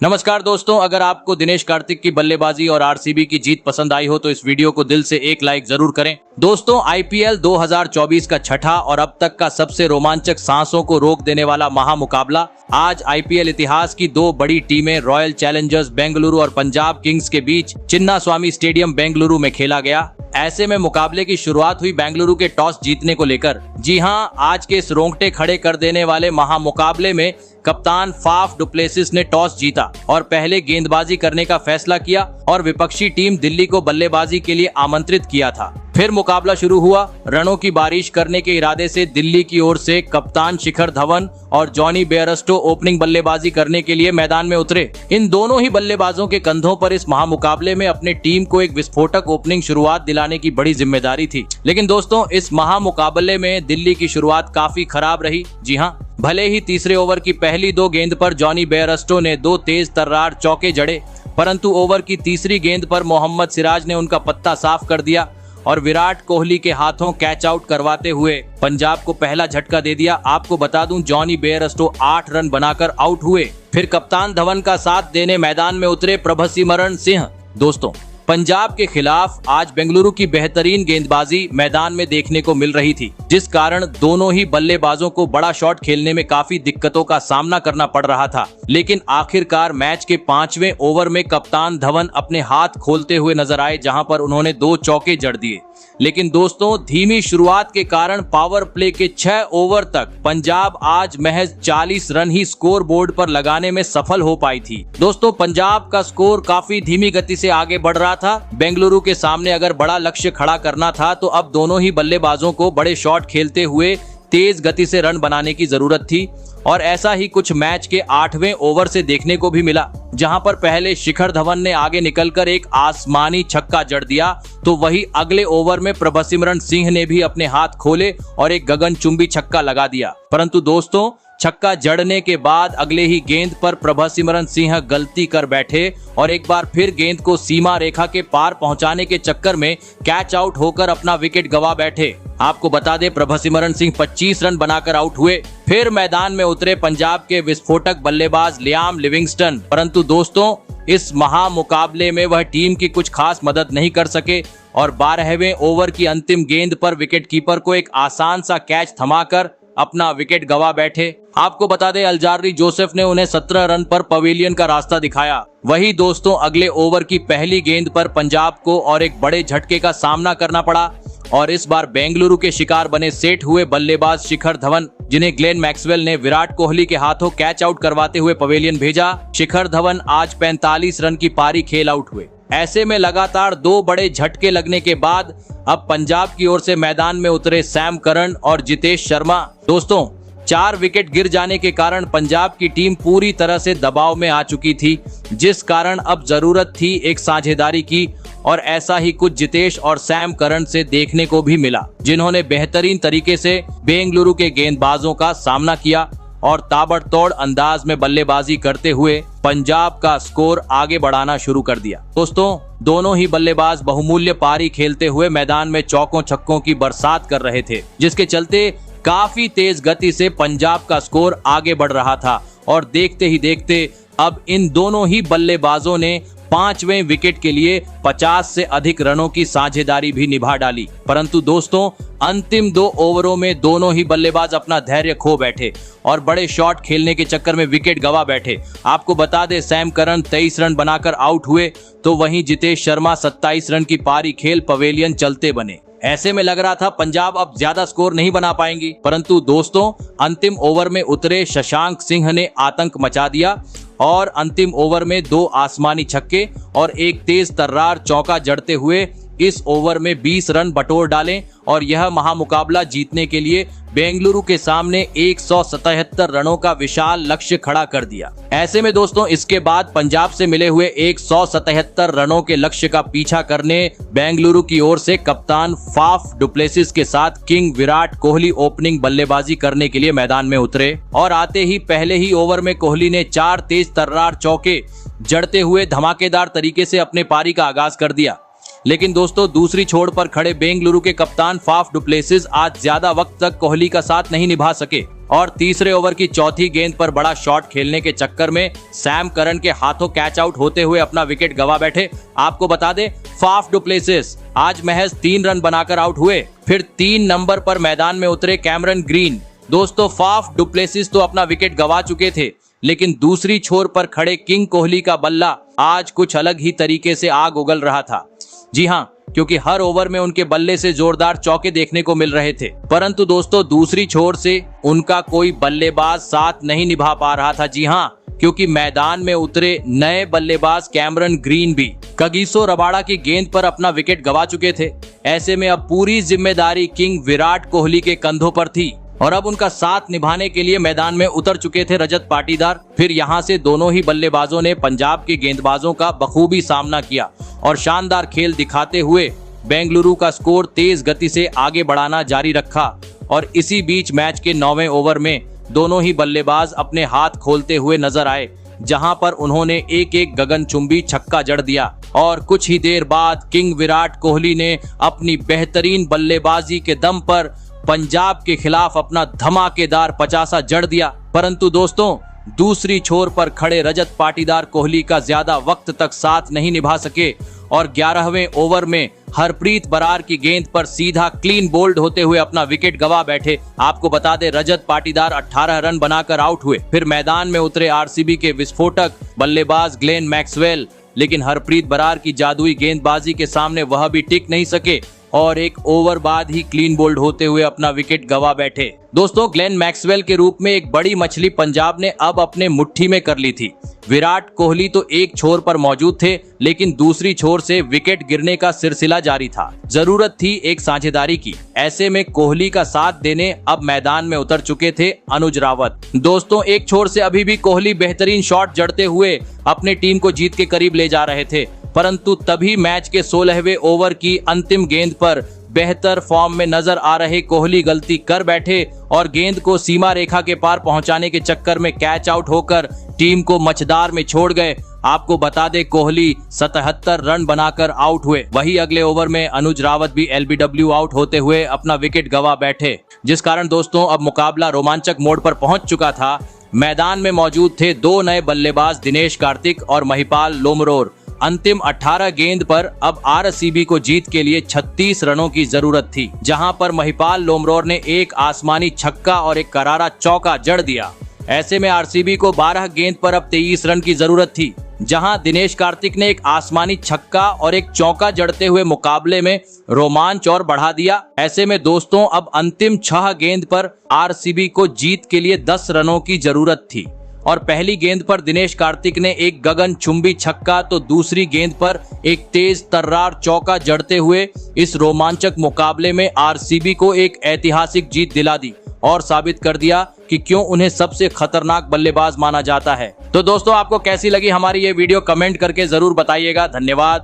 नमस्कार दोस्तों, अगर आपको दिनेश कार्तिक की बल्लेबाजी और आरसीबी की जीत पसंद आई हो तो इस वीडियो को दिल से एक लाइक जरूर करें। दोस्तों, आईपीएल 2024 का छठा और अब तक का सबसे रोमांचक, सांसों को रोक देने वाला महामुकाबला आज आईपीएल इतिहास की दो बड़ी टीमें रॉयल चैलेंजर्स बेंगलुरु और पंजाब किंग्स के बीच चिन्नास्वामी स्टेडियम बेंगलुरु में खेला गया। ऐसे में मुकाबले की शुरुआत हुई बेंगलुरु के टॉस जीतने को लेकर। जी हां, आज के इस रोंगटे खड़े कर देने वाले महामुकाबले में कप्तान फाफ डुप्लेसिस ने टॉस जीता और पहले गेंदबाजी करने का फैसला किया और विपक्षी टीम दिल्ली को बल्लेबाजी के लिए आमंत्रित किया था। फिर मुकाबला शुरू हुआ। रनों की बारिश करने के इरादे से दिल्ली की ओर से कप्तान शिखर धवन और जॉनी बेयरस्टो ओपनिंग बल्लेबाजी करने के लिए मैदान में उतरे। इन दोनों ही बल्लेबाजों के कंधों पर इस महामुकाबले में अपने टीम को एक विस्फोटक ओपनिंग शुरुआत दिलाने की बड़ी जिम्मेदारी थी। लेकिन दोस्तों, इस महामुकाबले में दिल्ली की शुरुआत काफी खराब रही। जी हाँ, भले ही तीसरे ओवर की पहली दो गेंद पर जॉनी बेयरस्टो ने दो तेज तर्रार चौके जड़े, परंतु ओवर की तीसरी गेंद पर मोहम्मद सिराज ने उनका पत्ता साफ कर दिया और विराट कोहली के हाथों कैच आउट करवाते हुए पंजाब को पहला झटका दे दिया। आपको बता दूं, जॉनी बेयरस्टो 8 रन बनाकर आउट हुए। फिर कप्तान धवन का साथ देने मैदान में उतरे प्रभसिमरन सिंह। दोस्तों, पंजाब के खिलाफ आज बेंगलुरु की बेहतरीन गेंदबाजी मैदान में देखने को मिल रही थी, जिस कारण दोनों ही बल्लेबाजों को बड़ा शॉट खेलने में काफी दिक्कतों का सामना करना पड़ रहा था। लेकिन आखिरकार मैच के 5वें ओवर में कप्तान धवन अपने हाथ खोलते हुए नजर आए, जहां पर उन्होंने 2 चौके जड़ दिए। लेकिन दोस्तों, धीमी शुरुआत के कारण पावर प्ले के 6 ओवर तक पंजाब आज महज 40 रन ही स्कोर बोर्ड पर लगाने में सफल हो पाई थी। दोस्तों, पंजाब का स्कोर काफी धीमी गति से आगे बढ़ रहा था। बेंगलुरु के सामने अगर बड़ा लक्ष्य खड़ा करना था तो अब दोनों ही बल्लेबाजों को बड़े शॉट खेलते हुए तेज गति से रन बनाने की जरूरत थी और ऐसा ही कुछ मैच के 8वें ओवर से देखने को भी मिला, जहां पर पहले शिखर धवन ने आगे निकलकर एक आसमानी छक्का जड़ दिया, तो वही अगले ओवर में प्रभसिमरन सिंह ने भी अपने हाथ खोले और एक गगनचुंबी छक्का लगा दिया। परंतु दोस्तों, छक्का जड़ने के बाद अगले ही गेंद पर प्रभसिमरन सिंह गलती कर बैठे और एक बार फिर गेंद को सीमा रेखा के पार पहुंचाने के चक्कर में कैच आउट होकर अपना विकेट गंवा बैठे। आपको बता दें, प्रभसिमरन सिंह 25 रन बनाकर आउट हुए। फिर मैदान में उतरे पंजाब के विस्फोटक बल्लेबाज लियाम लिविंगस्टन। परंतु दोस्तों, इस महामुकाबले में वह टीम की कुछ खास मदद नहीं कर सके और 12वें ओवर की अंतिम गेंद पर विकेटकीपर को एक आसान सा कैच थमाकर अपना विकेट गंवा बैठे। आपको बता दें, अल्जार्री जोसेफ ने उन्हें 17 रन पर पवेलियन का रास्ता दिखाया। वही दोस्तों, अगले ओवर की पहली गेंद पर पंजाब को और एक बड़े झटके का सामना करना पड़ा और इस बार बेंगलुरु के शिकार बने सेट हुए बल्लेबाज शिखर धवन, जिन्हें ग्लेन मैक्सवेल ने विराट कोहली के हाथों कैच आउट करवाते हुए पवेलियन भेजा। शिखर धवन आज 45 रन की पारी खेल आउट हुए। ऐसे में लगातार 2 बड़े झटके लगने के बाद अब पंजाब की ओर से मैदान में उतरे सैम करन और जितेश शर्मा। दोस्तों, 4 विकेट गिर जाने के कारण पंजाब की टीम पूरी तरह से दबाव में आ चुकी थी, जिस कारण अब जरूरत थी एक साझेदारी की और ऐसा ही कुछ जितेश और सैम करन से देखने को भी मिला, जिन्होंने बेहतरीन तरीके से बेंगलुरु के गेंदबाजों का सामना किया और ताबड़तोड़ अंदाज में बल्लेबाजी करते हुए पंजाब का स्कोर आगे बढ़ाना शुरू कर दिया। दोस्तों, दोनों ही बल्लेबाज बहुमूल्य पारी खेलते हुए मैदान में चौकों छक्कों की बरसात कर रहे थे, जिसके चलते काफी तेज गति से पंजाब का स्कोर आगे बढ़ रहा था और देखते ही देखते अब इन दोनों ही बल्लेबाजों ने 5वें विकेट के लिए 50 से अधिक रनों की साझेदारी भी निभा डाली। परंतु दोस्तों, अंतिम 2 ओवरों में दोनों ही बल्लेबाज अपना धैर्य खो बैठे और बड़े शॉट खेलने के चक्कर में विकेट गंवा बैठे। आपको बता दें, सैम करन 23 रन बनाकर आउट हुए, तो वहीं जितेश शर्मा 27 रन की पारी खेल पवेलियन चलते बने। ऐसे में लग रहा था पंजाब अब ज्यादा स्कोर नहीं बना पाएंगी, परंतु दोस्तों, अंतिम ओवर में उतरे शशांक सिंह ने आतंक मचा दिया और अंतिम ओवर में 2 आसमानी छक्के और एक तेज तर्रार चौका जड़ते हुए इस ओवर में 20 रन बटोर डाले और यह महामुकाबला जीतने के लिए बेंगलुरु के सामने 177 रनों का विशाल लक्ष्य खड़ा कर दिया। ऐसे में दोस्तों, इसके बाद पंजाब से मिले हुए 177 रनों के लक्ष्य का पीछा करने बेंगलुरु की ओर से कप्तान फाफ डुप्लेसिस के साथ किंग विराट कोहली ओपनिंग बल्लेबाजी करने के लिए मैदान में उतरे और आते ही पहले ही ओवर में कोहली ने 4 तेज तर्रार चौके जड़ते हुए धमाकेदार तरीके से अपने पारी का आगाज कर दिया। लेकिन दोस्तों, दूसरी छोर पर खड़े बेंगलुरु के कप्तान फाफ डुप्लेसिस आज ज्यादा वक्त तक कोहली का साथ नहीं निभा सके और तीसरे ओवर की चौथी गेंद पर बड़ा शॉट खेलने के चक्कर में सैम करन के हाथों कैच आउट होते हुए अपना विकेट गवा बैठे। आपको बता दे फाफ डु प्लेसिस आज महज 3 रन बनाकर आउट हुए। फिर 3 नंबर पर मैदान में उतरे कैमरन ग्रीन। दोस्तों फाफ डु प्लेसिस तो अपना विकेट गवा चुके थे, लेकिन दूसरी छोर पर खड़े किंग कोहली का बल्ला आज कुछ अलग ही तरीके से आग उगल रहा था। जी हाँ, क्योंकि हर ओवर में उनके बल्ले से जोरदार चौके देखने को मिल रहे थे। परंतु दोस्तों दूसरी छोर से उनका कोई बल्लेबाज साथ नहीं निभा पा रहा था। जी हाँ, क्योंकि मैदान में उतरे नए बल्लेबाज कैमरन ग्रीन भी कगिसो रबाडा की गेंद पर अपना विकेट गवा चुके थे। ऐसे में अब पूरी जिम्मेदारी किंग विराट कोहली के कंधों पर थी और अब उनका साथ निभाने के लिए मैदान में उतर चुके थे रजत पाटीदार। फिर यहां से दोनों ही बल्लेबाजों ने पंजाब के गेंदबाजों का बखूबी सामना किया और शानदार खेल दिखाते हुए बेंगलुरु का स्कोर तेज गति से आगे बढ़ाना जारी रखा। और इसी बीच मैच के 9वें ओवर में दोनों ही बल्लेबाज अपने हाथ खोलते हुए नजर आए, जहां पर उन्होंने एक एक गगनचुंबी छक्का जड़ दिया और कुछ ही देर बाद किंग विराट कोहली ने अपनी बेहतरीन बल्लेबाजी के दम पर पंजाब के खिलाफ अपना धमाकेदार 50 जड़ दिया। परंतु दोस्तों दूसरी छोर पर खड़े रजत पाटीदार कोहली का ज्यादा वक्त तक साथ नहीं निभा सके और 11वें ओवर में हरप्रीत बरार की गेंद पर सीधा क्लीन बोल्ड होते हुए अपना विकेट गवा बैठे। आपको बता दें रजत पाटीदार 18 रन बनाकर आउट हुए। फिर मैदान में उतरे आरसीबी के विस्फोटक बल्लेबाज ग्लेन मैक्सवेल, लेकिन हरप्रीत बरार की जादुई गेंदबाजी के सामने वह भी टिक नहीं सके और एक ओवर बाद ही क्लीन बोल्ड होते हुए अपना विकेट गवा बैठे। दोस्तों ग्लेन मैक्सवेल के रूप में एक बड़ी मछली पंजाब ने अब अपने मुट्ठी में कर ली थी। विराट कोहली तो एक छोर पर मौजूद थे, लेकिन दूसरी छोर से विकेट गिरने का सिलसिला जारी था। जरूरत थी एक साझेदारी की। ऐसे में कोहली का साथ देने अब मैदान में उतर चुके थे अनुज रावत। दोस्तों एक छोर से अभी भी कोहली बेहतरीन शॉट जड़ते हुए अपनी टीम को जीत के करीब ले जा रहे थे, परंतु तभी मैच के 16वें ओवर की अंतिम गेंद पर बेहतर फॉर्म में नजर आ रहे कोहली गलती कर बैठे और गेंद को सीमा रेखा के पार पहुंचाने के चक्कर में कैच आउट होकर टीम को मचदार में छोड़ गए। आपको बता दें कोहली 77 रन बनाकर आउट हुए। वही अगले ओवर में अनुज रावत भी एलबीडब्ल्यू आउट होते हुए अपना विकेट गवा बैठे, जिस कारण दोस्तों अब मुकाबला रोमांचक मोड़ पर पहुंच चुका था। मैदान में मौजूद थे 2 नए बल्लेबाज दिनेश कार्तिक और महिपाल लोमरोर। अंतिम 18 गेंद पर अब आरसीबी को जीत के लिए 36 रनों की जरूरत थी, जहां पर महिपाल लोमरोर ने एक आसमानी छक्का और एक करारा चौका जड़ दिया। ऐसे में आरसीबी को 12 गेंद पर अब 23 रन की जरूरत थी, जहां दिनेश कार्तिक ने एक आसमानी छक्का और एक चौका जड़ते हुए मुकाबले में रोमांच और बढ़ा दिया। ऐसे में दोस्तों अब अंतिम 6 गेंद पर आरसीबी को जीत के लिए 10 रनों की जरूरत थी और पहली गेंद पर दिनेश कार्तिक ने एक गगनचुंबी छक्का तो दूसरी गेंद पर एक तेज तर्रार चौका जड़ते हुए इस रोमांचक मुकाबले में आरसीबी को एक ऐतिहासिक जीत दिला दी और साबित कर दिया कि क्यों उन्हें सबसे खतरनाक बल्लेबाज माना जाता है। तो दोस्तों आपको कैसी लगी हमारी ये वीडियो कमेंट करके जरूर बताइएगा। धन्यवाद।